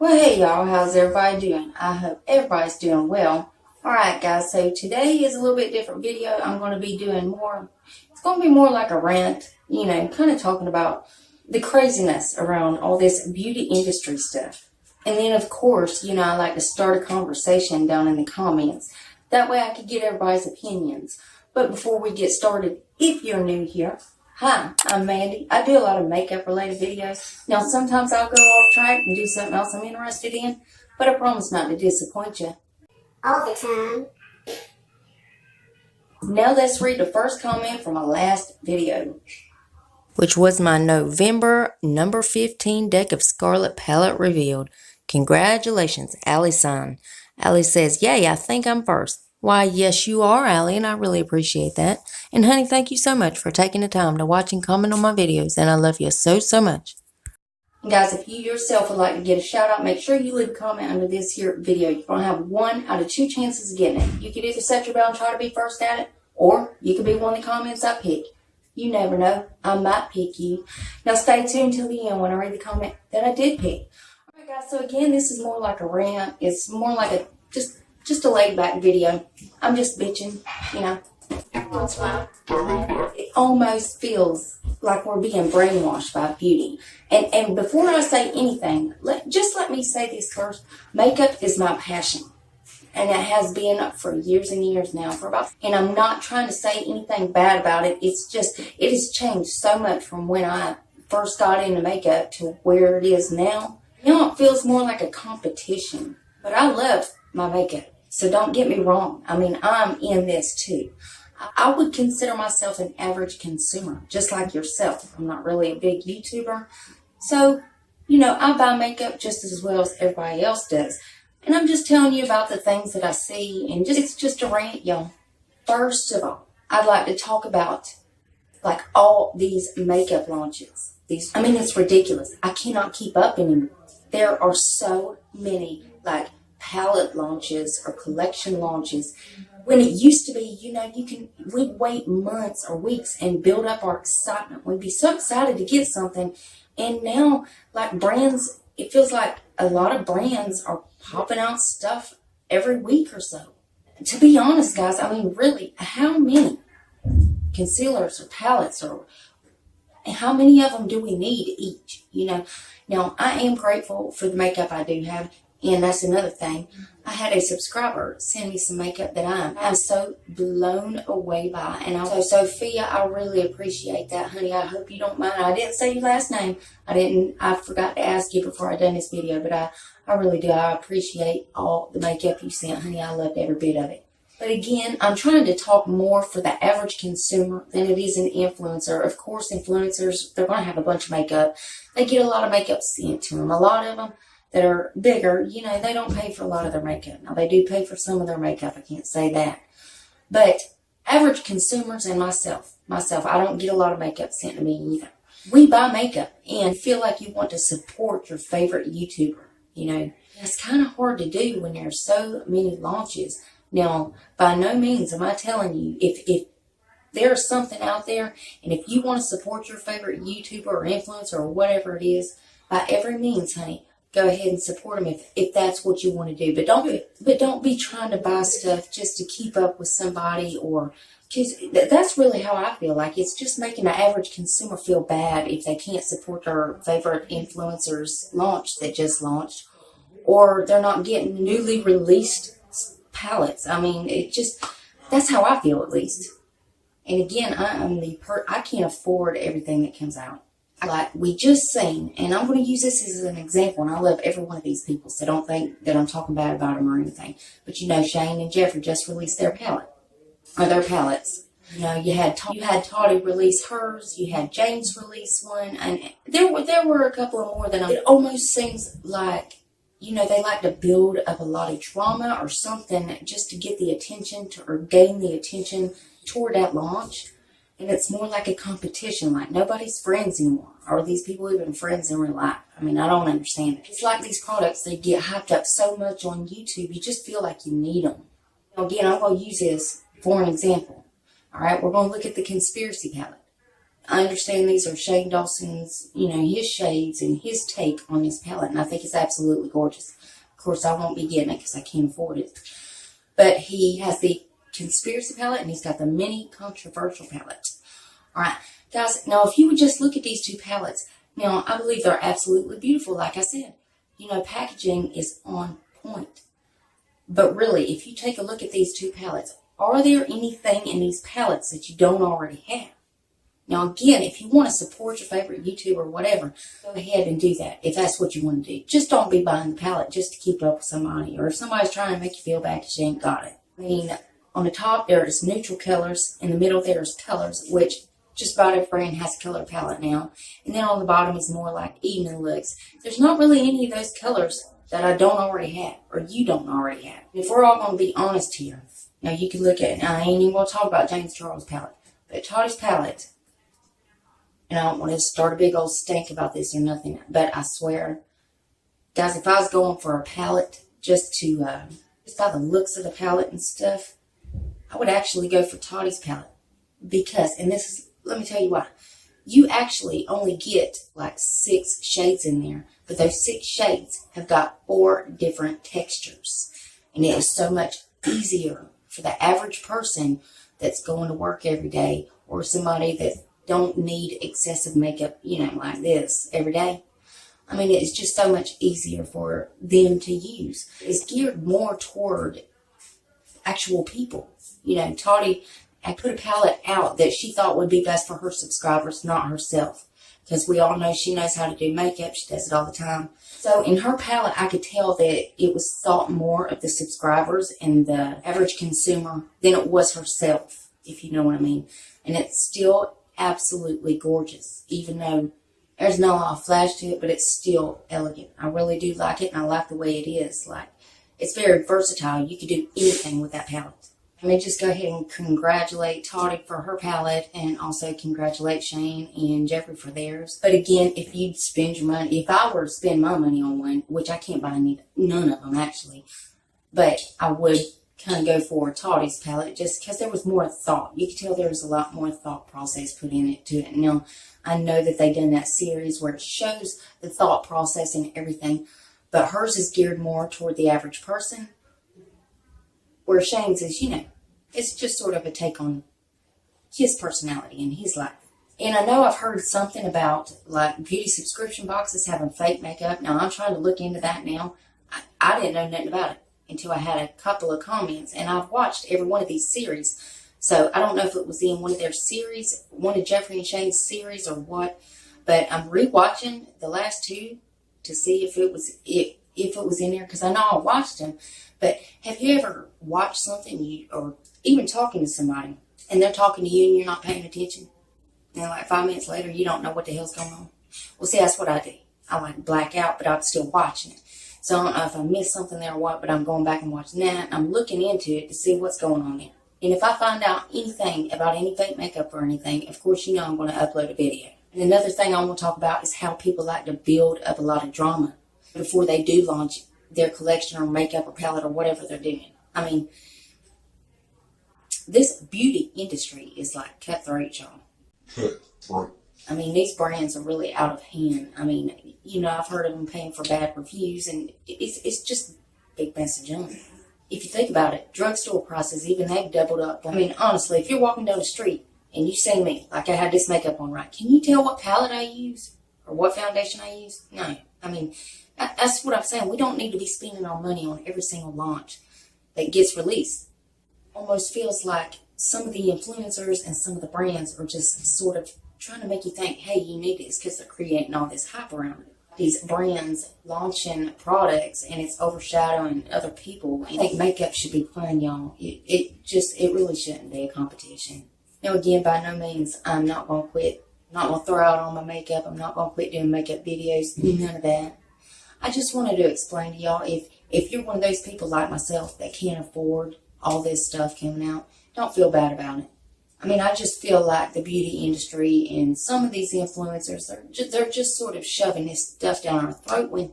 Well, hey y'all, how's everybody doing? I hope everybody's doing well. Alright guys, so today is a little bit different video. I'm going to be doing more, it's going to be more like a rant, kind of talking about the craziness around all this beauty industry stuff. And then of course, I like to start a conversation down in the comments. That way I can get everybody's opinions. But before we get started, if you're new here, hi, I'm Mandy. I do a lot of makeup related videos. Now sometimes I'll go off track and do something else I'm interested in, but I promise not to disappoint you. All the time. Now let's read the first comment from my last video, which was my November number 15 Deck of Scarlet palette revealed. Congratulations, Allie-san. Allie says, yay, I think I'm first. Why, yes, you are, Allie, and I really appreciate that. And honey, thank you so much for taking the time to watch and comment on my videos, and I love you so, so much. And guys, if you yourself would like to get a shout out, make sure you leave a comment under this here video. You're going to have 1 out of 2 chances of getting it. You could either set your bell and try to be first at it, or you could be one of the comments I pick. You never know. I might pick you. Now stay tuned till the end when I read the comment that I did pick. Alright guys, so again, this is more like a rant. It's more like a just a laid back video. I'm just bitching, It almost feels like we're being brainwashed by beauty. And before I say anything, let me say this first. Makeup is my passion. And it has been for years and years now. And I'm not trying to say anything bad about it. It's just, it has changed so much from when I first got into makeup to where it is now. Now it feels more like a competition. But I love my makeup. So don't get me wrong. I mean, I'm in this too. I would consider myself an average consumer, just like yourself. I'm not really a big YouTuber. So, I buy makeup just as well as everybody else does. And I'm just telling you about the things that I see, and it's just a rant, y'all. First of all, I'd like to talk about all these makeup launches. It's ridiculous. I cannot keep up anymore. There are so many palette launches or collection launches. When it used to be, we'd wait months or weeks and build up our excitement. We'd be so excited to get something. And now, brands, it feels like a lot of brands are popping out stuff every week or so. To be honest, guys, really, how many concealers or palettes how many of them do we need each? Now I am grateful for the makeup I do have. And that's another thing. I had a subscriber send me some makeup that I'm so blown away by. And so, Sophia, I really appreciate that, honey. I hope you don't mind. I didn't say your last name. I forgot to ask you before I done this video, but I really do. I appreciate all the makeup you sent, honey. I loved every bit of it. But again, I'm trying to talk more for the average consumer than it is an influencer. Of course, influencers, they're going to have a bunch of makeup. They get a lot of makeup sent to them. A lot of them that are bigger, they don't pay for a lot of their makeup. Now, they do pay for some of their makeup. I can't say that. But average consumers and myself, I don't get a lot of makeup sent to me either. We buy makeup and feel like you want to support your favorite YouTuber. It's kind of hard to do when there's so many launches. Now, by no means am I telling you, if there's something out there, and if you want to support your favorite YouTuber or influencer or whatever it is, by every means, honey, go ahead and support them if that's what you want to do. But don't be trying to buy stuff just to keep up with somebody, because that's really how I feel. Like, it's just making the average consumer feel bad if they can't support their favorite influencer's launch that just launched, or they're not getting newly released palettes. That's how I feel, at least. And again, I can't afford everything that comes out. Like we just seen, and I'm going to use this as an example, and I love every one of these people, so don't think that I'm talking bad about them or anything. But Shane and Jeffrey just released their palette, or their palettes. You had Toddy release hers, you had James release one, and there were a couple of more it almost seems like, they like to build up a lot of drama or something just to get the attention or gain the attention toward that launch. And it's more like a competition, like nobody's friends anymore. Are these people even friends in real life? I don't understand it. It's like these products, they get hyped up so much on YouTube, you just feel like you need them. Again, I'm going to use this for an example. All right, we're going to look at the Conspiracy palette. I understand these are Shane Dawson's, his shades and his take on this palette, and I think it's absolutely gorgeous. Of course, I won't be getting it because I can't afford it. But he has the Conspiracy palette, and he's got the Mini Controversial palette. Alright, guys, now if you would just look at these two palettes, now I believe they're absolutely beautiful, like I said. Packaging is on point. But really, if you take a look at these two palettes, are there anything in these palettes that you don't already have? Now again, if you want to support your favorite YouTuber or whatever, go ahead and do that if that's what you want to do. Just don't be buying the palette just to keep up with somebody, or if somebody's trying to make you feel bad because you ain't got it. I mean, on the top there is neutral colors, in the middle there is colors, which just about every brand has a color palette now. And then on the bottom is more like even looks. There's not really any of those colors that I don't already have, or you don't already have. If we're all going to be honest here, now you can look at, I ain't even going to talk about James Charles' palette, but Tottie's palette, and I don't want to start a big old stink about this or nothing, but I swear, guys, if I was going for a palette just by the looks of the palette and stuff, I would actually go for Tottie's palette. Because, let me tell you why. You actually only get like 6 shades in there, but those 6 shades have got 4 different textures. And it is so much easier for the average person that's going to work every day, or somebody that don't need excessive makeup, like this every day. I mean, it's just so much easier for them to use. It's geared more toward actual people. Toddy, I put a palette out that she thought would be best for her subscribers, not herself. Because we all know she knows how to do makeup. She does it all the time. So in her palette, I could tell that it was thought more of the subscribers and the average consumer than it was herself, if you know what I mean. And it's still absolutely gorgeous, even though there's not a lot of flash to it, but it's still elegant. I really do like it, and I like the way it is. Like, it's very versatile. You could do anything with that palette. Let me just go ahead and congratulate Toddy for her palette, and also congratulate Shane and Jeffrey for theirs. But again, if you'd spend your money, if I were to spend my money on one, which I can't buy none of them actually, but I would kind of go for Toddy's palette just because there was more thought. You could tell there was a lot more thought process put into it. Now, I know that they've done that series where it shows the thought process and everything, but hers is geared more toward the average person, where Shane's is, it's just sort of a take on his personality and his life. And I know I've heard something about, like, beauty subscription boxes having fake makeup. Now, I'm trying to look into that now. I didn't know nothing about it until I had a couple of comments, and I've watched every one of these series. So I don't know if it was in one of their series, one of Jeffrey and Shane's series or what, but I'm rewatching the last 2 to see if it was in there, because I know I watched them. But have you ever watched something, or even talking to somebody, and they're talking to you and you're not paying attention? And then like 5 minutes later, you don't know what the hell's going on? Well, see, that's what I do. I like black out, but I'm still watching it. So I don't know if I missed something there or what, but I'm going back and watching that, and I'm looking into it to see what's going on there. And if I find out anything about any fake makeup or anything, of course, I'm going to upload a video. And another thing I want to talk about is how people like to build up a lot of drama before they do launch their collection or makeup or palette or whatever they're doing. I mean, this beauty industry is like cutthroat, y'all. Cutthroat. I mean, these brands are really out of hand. I mean, I've heard of them paying for bad reviews, and it's just a big mess of junk. If you think about it, drugstore prices, even they've doubled up. I mean, honestly, if you're walking down the street and you see me, like I had this makeup on, right, can you tell what palette I use or what foundation I use? No. I mean, that's what I'm saying. We don't need to be spending our money on every single launch that gets released. Almost feels like some of the influencers and some of the brands are just sort of trying to make you think, hey, you need this, because they're creating all this hype around it. These brands launching products, and it's overshadowing other people. I think makeup should be fun, y'all. It really shouldn't be a competition. Now, again, by no means, I'm not going to quit. I'm not going to throw out all my makeup. I'm not going to quit doing makeup videos. None of that. I just wanted to explain to y'all, if you're one of those people like myself that can't afford all this stuff coming out, don't feel bad about it. I mean, I just feel like the beauty industry and some of these influencers, they're just sort of shoving this stuff down our throat, when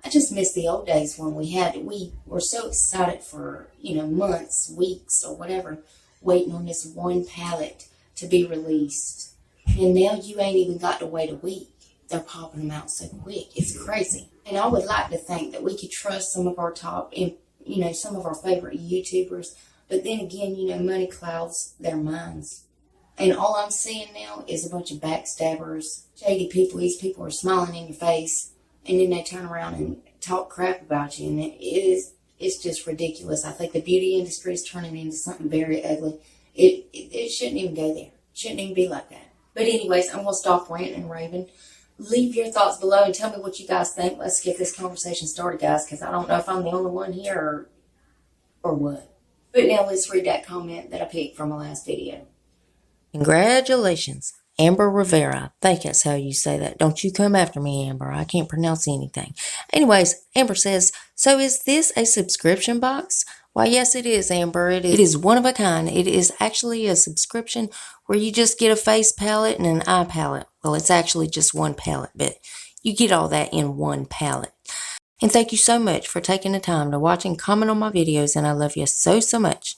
I just miss the old days when we were so excited for, months, weeks, or whatever, waiting on this one palette to be released. And now you ain't even got to wait a week. They're popping them out so quick. It's crazy. And I would like to think that we could trust some of our top and, some of our favorite YouTubers. But then again, money clouds their minds. And all I'm seeing now is a bunch of backstabbers, shady people. These people are smiling in your face, and then they turn around and talk crap about you. And it's just ridiculous. I think the beauty industry is turning into something very ugly. It shouldn't even go there. It shouldn't even be like that. But anyways, I'm going to stop ranting and raving. Leave your thoughts below and tell me what you guys think. Let's get this conversation started, guys, because I don't know if I'm the only one here or what. But now let's read that comment that I picked from my last video. Congratulations, Amber Rivera. I think that's how you say that. Don't you come after me, Amber. I can't pronounce anything. Anyways, Amber says, so is this a subscription box? Why, yes, it is, Amber. It is one of a kind. It is actually a subscription where you just get a face palette and an eye palette. Well, it's actually just one palette, but you get all that in one palette. And thank you so much for taking the time to watch and comment on my videos, and I love you so, so much.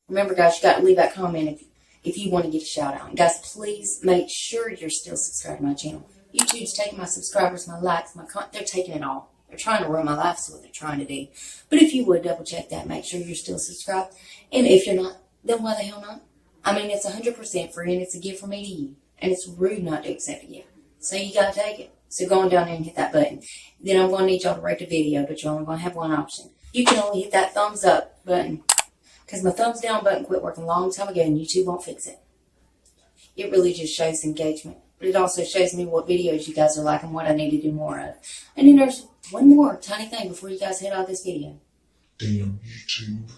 Remember, guys, you got to leave that comment if you want to get a shout out. And guys, please make sure you're still subscribed to my channel. YouTube's taking my subscribers, my likes, they're taking it all. They're trying to ruin my life, so what they're trying to do. But if you would double check that, make sure you're still subscribed. And if you're not, then why the hell not? I mean, it's 100% free, and it's a gift from me to you. And it's rude not to accept a gift. So you gotta take it. So go on down there and hit that button. Then I'm gonna need y'all to rate the video, but you're only gonna have one option. You can only hit that thumbs up button, because my thumbs down button quit working a long time ago, and YouTube won't fix it. It really just shows engagement. But it also shows me what videos you guys are liking, what I need to do more of. And then there's one more tiny thing before you guys head out of this video. Damn YouTube.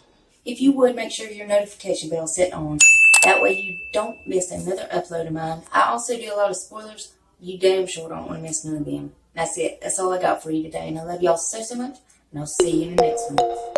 If you would, make sure your notification bell is set on. That way you don't miss another upload of mine. I also do a lot of spoilers. You damn sure don't want to miss none of them. That's it. That's all I got for you today. And I love y'all so, so much. And I'll see you in the next one.